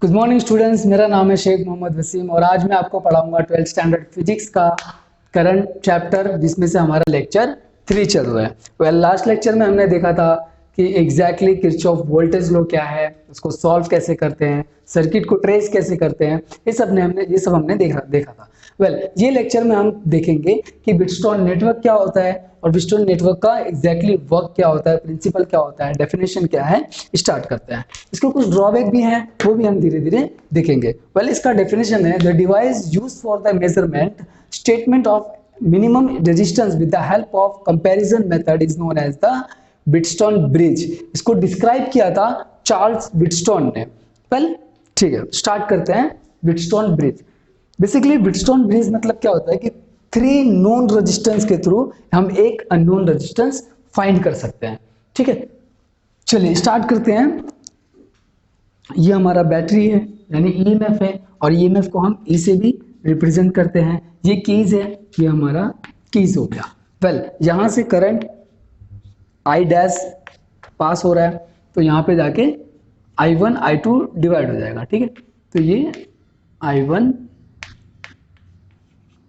Good morning students, मेरा नाम है शेख मोहम्मद वसीम और आज मैं आपको पढ़ाऊंगा 12th स्टैंडर्ड फिजिक्स का करंट चैप्टर जिसमें से हमारा लेक्चर 3 चल रहा है। लास्ट लेक्चर में हमने देखा था कि एग्जैक्टली किरचॉफ वोल्टेज लॉ क्या है, उसको सॉल्व कैसे करते हैं, सर्किट को ट्रेस कैसे करते हैं, ये सब हमने देखा था। ये लेक्चर में हम देखेंगे कि व्हीटस्टोन नेटवर्क क्या होता है और व्हीटस्टोन नेटवर्क का एग्जैक्टली वर्क क्या होता है, प्रिंसिपल क्या होता है, डेफिनेशन क्या है। स्टार्ट करते हैं। इसके कुछ ड्रॉबैक भी हैं, वो भी हम धीरे धीरे देखेंगे। इसका डेफिनेशन है the device used for the measurement statement of minimum resistance with the help of comparison method is known as the Wheatstone bridge. इसको डिस्क्राइब किया था चार्ल्स व्हीटस्टोन ने। ठीक है, स्टार्ट करते हैं। Wheatstone bridge, basically Wheatstone bridge मतलब क्या होता है कि 3 नोन रेजिस्टेंस के थ्रू हम एक अननोन रेजिस्टेंस फाइंड कर सकते हैं। ठीक है, चलिए स्टार्ट करते हैं। ये हमारा बैटरी है यानी ईएमएफ है और ईएमएफ को हम ई से भी रिप्रेजेंट करते हैं। ये कीज है, ये हमारा कीज हो गया। यहां से करंट आई डैश पास हो रहा है तो यहाँ पे जाके I1 I2 डिवाइड हो जाएगा। ठीक है, तो ये I1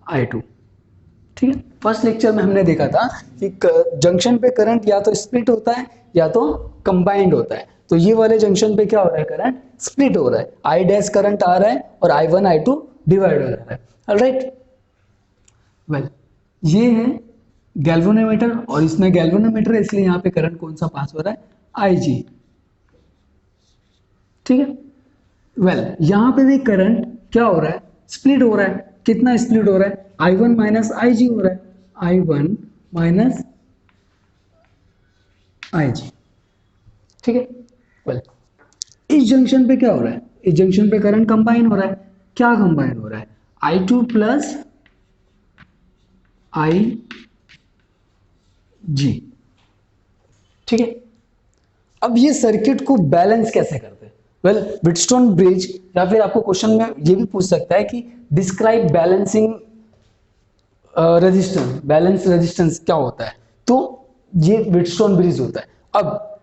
I2। ठीक है, फर्स्ट लेक्चर में हमने देखा था कि जंक्शन पे करंट या तो स्प्लिट होता है या तो कंबाइंड होता है। तो ये वाले जंक्शन पे क्या हो रहा है, करंट स्प्लिट हो रहा है। आई डैश करंट आ रहा है और I1 I2 डिवाइड हो रहा है। ऑलराइट, ये है गैल्वेनोमीटर और इसमें गैल्वेनोमीटर है इसलिए यहाँ पे करंट कौन सा पास हो रहा है, IG। ठीक है, यहाँ पे भी करंट क्या हो रहा है, स्प्लिट हो रहा है। कितना स्प्लिट हो रहा है, I1 माइनस IG हो रहा है, I1 माइनस IG। ठीक है, इस जंक्शन पे क्या हो रहा है, इस जंक्शन पे करंट कंबाइन हो रहा है। क्या कंबाइन हो रहा है, I2 प्लस IG। ठीक है, अब ये सर्किट को बैलेंस कैसे करते हैं। व्हीटस्टोन ब्रिज, या फिर आपको क्वेश्चन में ये भी पूछ सकता है कि describe balancing resistance, balance resistance क्या होता है, तो ये व्हीटस्टोन ब्रिज होता है। अब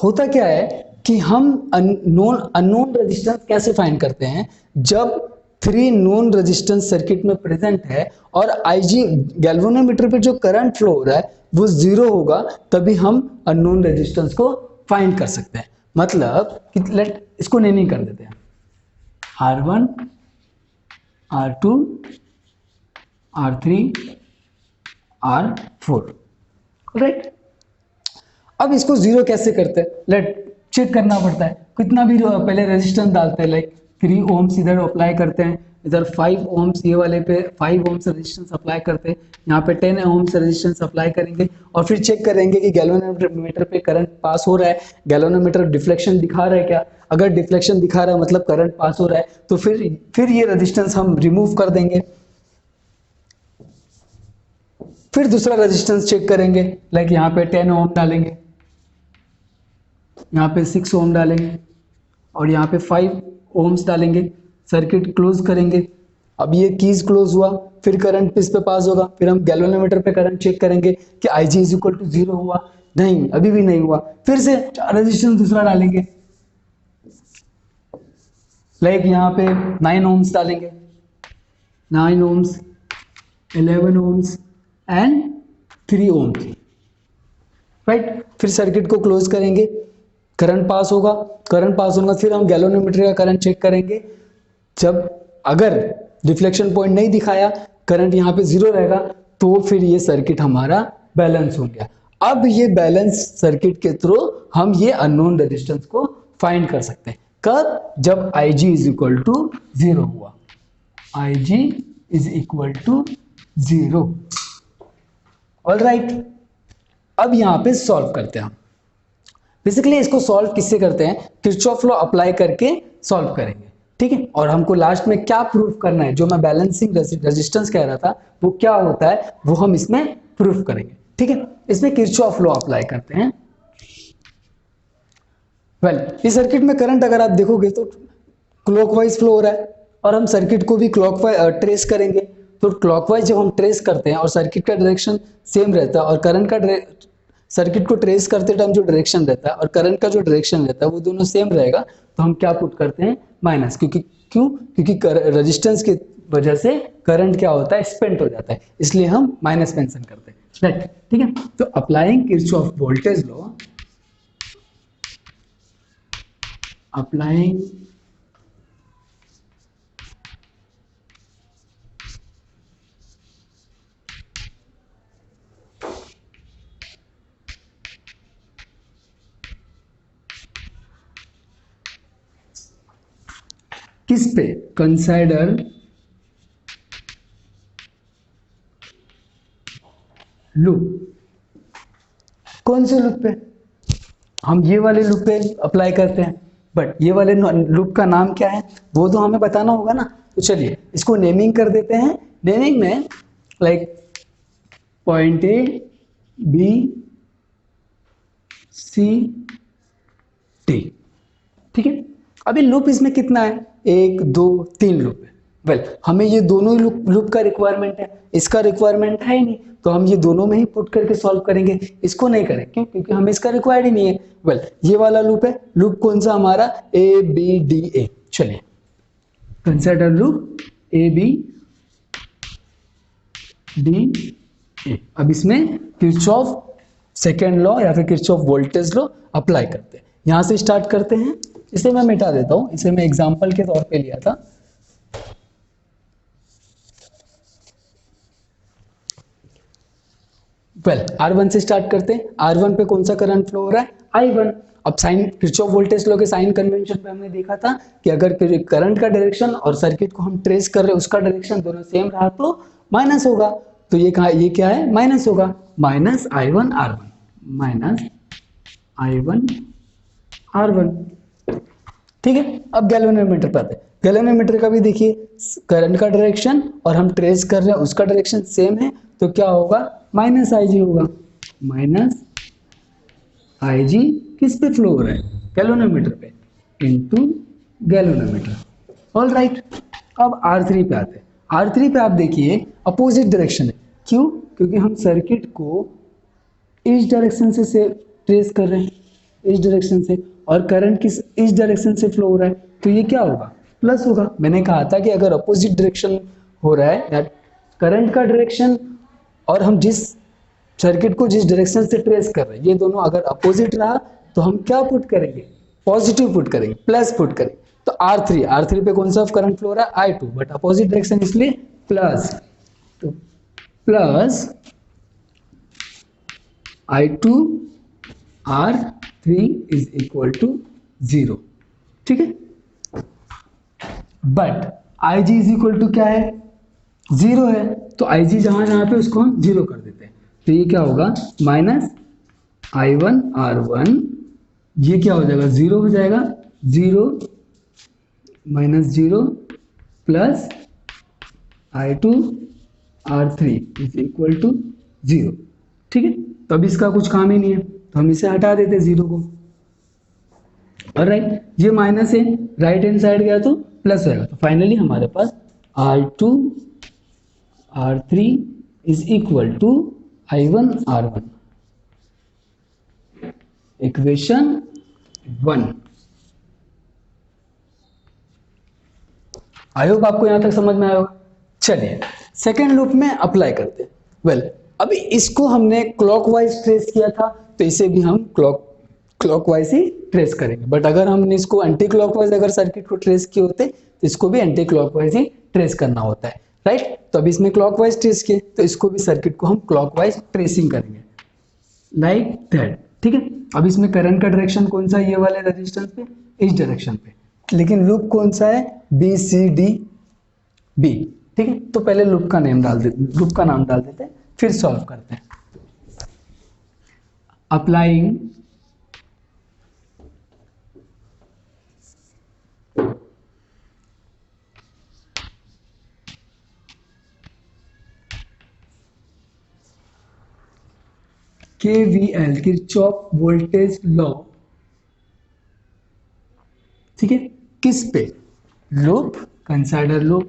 होता क्या है कि हम अननोन रेजिस्टेंस कैसे फाइंड करते हैं, जब 3 नोन रेजिस्टेंस सर्किट में प्रेजेंट है और IG गैल्वेनोमीटर पे जो करंट फ्लो हो रहा है वो 0 होगा, तभी हम अननोन रेजिस्टेंस को फाइंड कर सकते हैं। मतलब कि लेट इसको नेमिंग कर देते हैं, R1 R2 R3 R4। Right, अब इसको 0 कैसे करते हैं, लेट चेक करना पड़ता है। कितना भी पहले रेजिस्टेंस डालते हैं, लाइक 3 ओम्स इधर अप्लाई करते हैं, इधर 5 ओम्स ये वाले पे 5 ओम्स रेजिस्टेंस अप्लाई करते हैं, यहाँ पे 10 ओम्स रेजिस्टेंस अप्लाई करेंगे और फिर चेक करेंगे कि गैल्वेनोमीटर पे करंट पास हो रहा है, गैल्वेनोमीटर डिफ्लेक्शन दिखा रहा है क्या। अगर डिफ्लेक्शन दिखा रहा है मतलब करंट पास हो रहा है, तो फिर ये रेजिस्टेंस हम रिमूव कर देंगे। फिर दूसरा रेजिस्टेंस चेक करेंगे, लाइक यहाँ पे 10 ओम डालेंगे, यहाँ पे 6 ओम डालेंगे और यहाँ पे 5 ओम्स डालेंगे, सर्किट क्लोज करेंगे। अब ये कीज क्लोज हुआ, फिर करंट इस पे पास होगा, फिर हम गैल्वेनोमीटर पे करंट चेक करेंगे कि IG इज इक्वल टू 0 हुआ, नहीं अभी भी नहीं हुआ, फिर से रेजिस्टेंस दूसरा डालेंगे, लाइक यहाँ पे 9 ओम्स डालेंगे, 9 ohms 11 ohms and 3 ohms. Right, फिर सर्किट को क्लोज करेंगे, करंट पास होगा, करंट पास होगा, फिर हम गैल्वेनोमीटर का करंट चेक करेंगे। जब अगर डिफ्लेक्शन पॉइंट नहीं दिखाया, करंट यहाँ पे 0 रहेगा, तो फिर ये सर्किट हमारा बैलेंस हो गया। अब ये बैलेंस सर्किट के थ्रू हम ये अननोन रेजिस्टेंस को फाइंड कर सकते हैं। कब, जब IG इज इक्वल टू 0 हुआ, IG is equal to 0। Alright, अब यहाँ पे सॉल्व करते हैं। बेसिकली इसको सॉल्व किससे करते हैं, किरचॉफ लॉ अप्लाई करके सॉल्व करेंगे। ठीक है, और हमको लास्ट में क्या प्रूफ करना है, जो मैं बैलेंसिंग रेजिस्टेंस कह रहा था वो क्या होता है, वो हम इसमें प्रूफ करेंगे। ठीक है, इसमें किरचॉफ लॉ अप्लाई करते हैं। इस सर्किट में करंट अगर आप देखोगे तो क्लॉकवाइज फ्लो हो रहा है और हम सर्किट को भी क्लॉकवाइज ट्रेस करेंगे। तो क्लॉकवाइज जब हम ट्रेस करते हैं और सर्किट का डायरेक्शन सेम रहता है और करंट का सर्किट को ट्रेस करते टाइम जो डायरेक्शन रहता है और करंट का जो डायरेक्शन रहता है वो दोनों सेम रहेगा, तो हम क्या पुट करते हैं, माइनस, क्योंकि रेजिस्टेंस की वजह से करंट क्या होता है, स्पेंट हो जाता है, इसलिए हम माइनस मेंशन करते हैं, राइट, ठीक है। तो applying Kirchhoff voltage law, applying किस पे, कंसिडर लूप, कौन से लूप पे, हम ये वाले लूप पे अप्लाई करते हैं, बट ये वाले लूप का नाम क्या है वो तो हमें बताना होगा ना। तो चलिए इसको नेमिंग कर देते हैं, नेमिंग में like point A B C T, ठीक है। अभी लूप इसमें कितना है, 1 2 3 लूप है। वेल हमें ये दोनों ही लूप का रिक्वायरमेंट है, इसका रिक्वायरमेंट है ही नहीं, तो हम ये दोनों में ही पुट करके सॉल्व करेंगे, इसको नहीं करेंगे, क्यों, क्योंकि हमें इसका रिक्वायर्ड ही नहीं है। वेल ये वाला लूप है, लूप कौन सा हमारा, ए बी डी ए। चलिए consider loop A B D A. अब इसमें किरचॉफ सेकेंड लॉ या फिर किरचॉफ वोल्टेज लॉ अप्लाई करते हैं। यहां से स्टार्ट करते हैं, इसे मैं मिटा देता हूं, इसे मैं एग्जांपल के तौर पे लिया था। वेल R1 से स्टार्ट करते हैं, R1 पे कौन सा करंट फ्लो हो रहा है, I1। अब साइन किरचॉफ वोल्टेज लॉ के साइन कन्वेंशन पे हमने देखा था कि अगर करंट का डायरेक्शन और सर्किट को हम ट्रेस कर रहे हैं उसका डायरेक्शन दोनों सेम रहा तो माइनस होगा, तो ये क्या है, माइनस होगा, minus I1 R1, minus I1 R1, ठीक है। अब गैल्वेनोमीटर पे आते हैं, गैल्वेनोमीटर का भी देखिए करंट का डायरेक्शन और हम ट्रेस कर रहे हैं उसका डायरेक्शन सेम है, तो क्या होगा, माइनस IG होगा, माइनस IG किस पे फ्लो हो रहा है, गैल्वेनोमीटर पे, इनटू गैल्वेनोमीटर, ऑल राइट। अब R3 पे आते हैं, R3 पे आप देखिए अपोजिट डायरेक्शन है, क्यों, क्योंकि हम सर्किट को इस डायरेक्शन से ट्रेस कर रहे हैं, इस डायरेक्शन से, और करंट किस इस डायरेक्शन से फ्लो हो रहा है, तो ये क्या होगा, प्लस होगा। मैंने कहा था कि अगर अपोजिट डायरेक्शन हो रहा है या करंट का डायरेक्शन और हम जिस सर्किट को जिस डायरेक्शन से ट्रेस कर रहे हैं ये दोनों अगर अपोजिट रहा तो हम क्या पुट करेंगे, पॉजिटिव पुट करेंगे, प्लस पुट करेंगे। तो R3 पे कौन सा करंट फ्लो हो रहा है, I2, बट अपोजिट डायरेक्शन इसलिए प्लस, तो plus I2 R3 is equal to 0, ठीक है। But IG is equal to क्या है, 0 है, तो IG जहां पे उसको हम 0 कर देते हैं, तो ये क्या होगा, माइनस I1 R1, ये क्या हो जाएगा, 0 हो जाएगा, 0 minus 0 plus I2 R3 is equal to 0, ठीक है। तो अब इसका कुछ काम ही नहीं है, तो हम इसे हटा देते 0 को, और राइट ये माइनस है, राइट हैंड साइड गया तो प्लस होगा, तो फाइनली हमारे पास R2 R3 is equal to I1 R1, equation 1। I hope आपको यहां तक समझ में आया होगा। चलिए सेकेंड लूप में अप्लाई करते हैं। वेल अभी इसको हमने क्लॉकवाइज ट्रेस किया था, तो इसे भी हम क्लॉकवाइज ही ट्रेस करेंगे, बट अगर हमने इसको एंटी क्लॉकवाइज अगर सर्किट को ट्रेस किए होते तो इसको भी एंटी क्लॉकवाइज ही ट्रेस करना होता है, राइट। तो अभी इसमें क्लॉकवाइज ट्रेस किए तो इसको भी सर्किट को हम क्लॉकवाइज ट्रेसिंग करेंगे लाइक दैट, ठीक है। अब इसमें करंट का डायरेक्शन कौन सा है, ये वाले रेजिस्टेंस पे, इस डायरेक्शन पे, लेकिन लूप कौन सा है, BCD B, ठीक है। तो पहले लूप का नाम डाल देते हैं, फिर सॉल्व करते हैं। Applying KVL Kirchhoff voltage law, ठीक है, किस पे, लूप, कंसिडर लूप,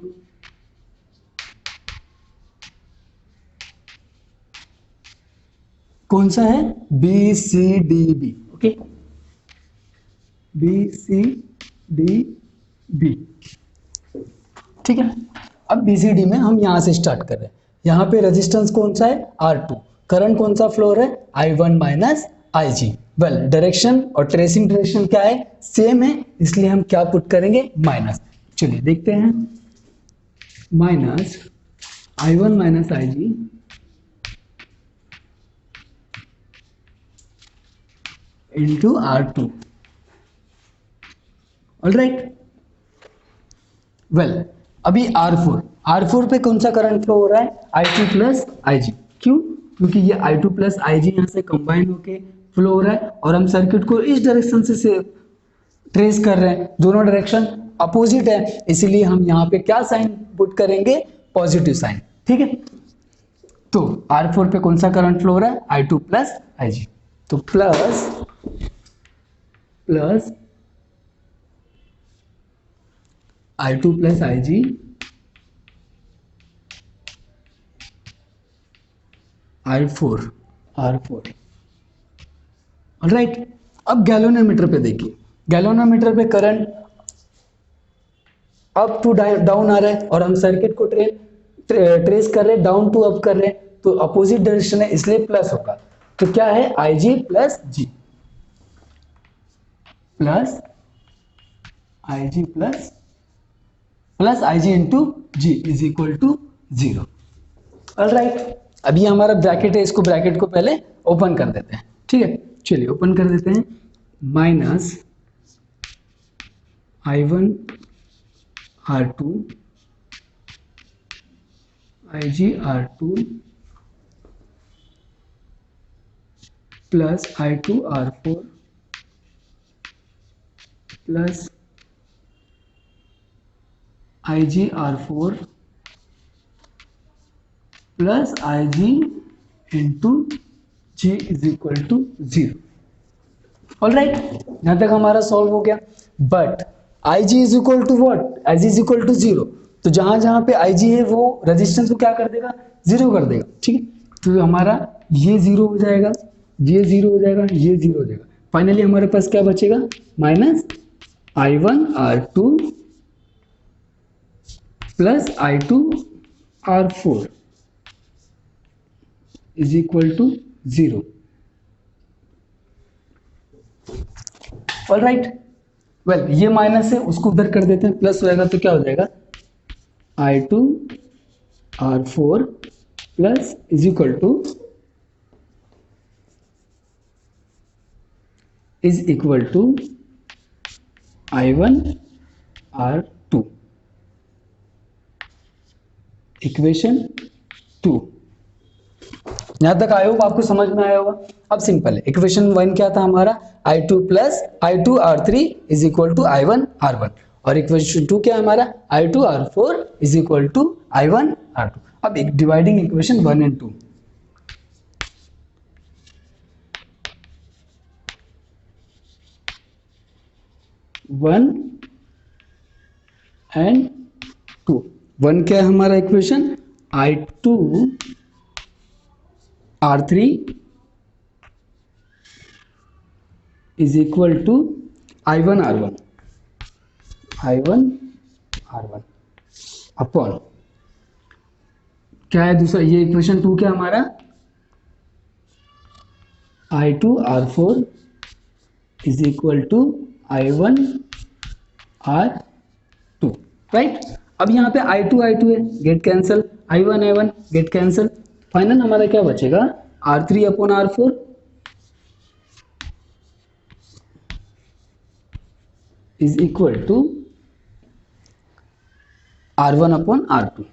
कौन सा है, B C D B, okay, B C D B, ठीक है। अब BCD में हम यहां से स्टार्ट कर रहे हैं। यहां पे रेजिस्टेंस कौन सा है, R2, करंट कौन सा फ्लो है, I1 minus IG। Well direction और ट्रेसिंग डायरेक्शन क्या है, सेम है, इसलिए हम क्या पुट करेंगे, माइनस। चलिए देखते हैं, minus I1 minus IG into R2, alright. Well अभी R4 पे कौन सा करंट फ्लो हो रहा है, I2 प्लस IG। क्यों, क्योंकि ये I2 प्लस IG यहाँ से कंबाइन होके फ्लो हो रहा है, और हम सर्किट को इस डायरेक्शन से ट्रेस कर रहे हैं, दोनों डायरेक्शन अपोजिट है, इसीलिए हम यहाँ पे क्या साइन पुट करेंगे, पॉजिटिव साइन, ठीक है। तो R4 पे कौन सा करंट फ्लो हो रहा है, I2 प्लस IG, तो plus I2 plus IG R4, alright. अब गैल्वेनोमीटर पे देखिए, गैल्वेनोमीटर पे करंट अप टू डाउन आ रहा है, और हम सर्किट को ट्रेस कर रहे हैं, डाउन टू अप कर रहे हैं, तो अपोजिट डायरेक्शन है, इसलिए प्लस होगा। तो क्या है, IG plus G, plus IG plus IG into G is equal to 0, alright. अभी हमारा ब्रैकेट है, इसको ब्रैकेट को पहले ओपन कर देते हैं, ठीक है। चलिए ओपन कर देते हैं, minus I1 R2 IG R2 plus I2 R4 plus IG R4 plus IG into G is equal to 0, alright. यहां तक हमारा सॉल्व हो गया। But IG is equal to what, IG is equal to 0, तो जहां जहां पे IG है वो रेजिस्टेंस को क्या कर देगा, 0 कर देगा, ठीक है। तो हमारा ये 0 हो जाएगा, ये 0 हो जाएगा, ये 0 हो जाएगा, फाइनली हमारे पास क्या बचेगा, minus I1 R2 plus I2 R4 is equal to 0, alright. Well ये माइनस है, उसको उधर कर देते हैं, प्लस हो जाएगा, तो क्या हो जाएगा, I2 R4 plus is equal to I1 R2, equation 2। यहां तक आए हो, आपको समझ में आया होगा। अब सिंपल है, इक्वेशन 1 क्या था हमारा, I2 plus I2 R3 is equal to I1 R1, और इक्वेशन 2 क्या है हमारा, I2 R4 is equal to I1 R2। अब एक डिवाइडिंग इक्वेशन 1 एंड 2, 1 एंड 2, 1 क्या है हमारा equation, I2 R3 is equal to I1 R1, upon क्या है दूसरा, ये इक्वेशन 2 क्या हमारा, I2 R4 is equal to I1 R2, right. अब यहाँ पे I2 है, get cancel, I1 get cancel, final हमारा क्या बचेगा, R3 upon R4 is equal to R1 upon R2।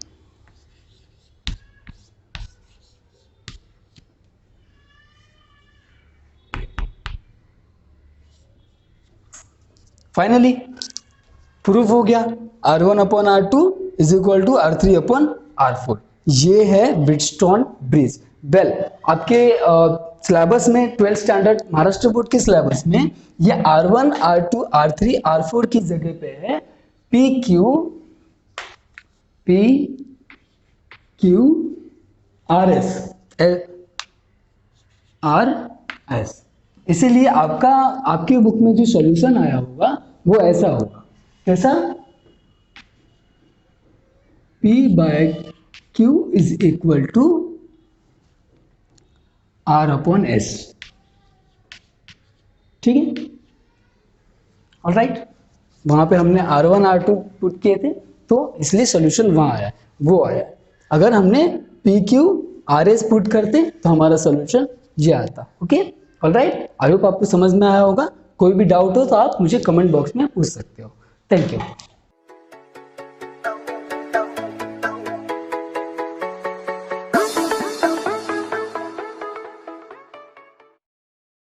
Finally proof हो गया, R1 upon R2 is equal to R3 upon R4। ये है ब्रिजस्टोन ब्रिज। वेल आपके सिलेबस में 12th स्टैंडर्ड महाराष्ट्र बोर्ड के सिलेबस में ये R1 R2 R3 R4 की जगह पे है PQ RS आर एस। इसीलिए आपकी बुक में जो सॉल्यूशन आया होगा वो ऐसा होगा, कैसा, P by Q is equal to R upon S। ठीक है, ऑलराइट। वहां पे हमने R1 R2 पुट किए थे तो इसलिए सॉल्यूशन वहां आया, वो आया। अगर हमने PQ RS पुट करते तो हमारा सॉल्यूशन ये आता। Okay, alright. आई होप आपको समझ में आया होगा। कोई भी डाउट हो तो आप मुझे कमेंट बॉक्स में पूछ सकते हो। Thank you.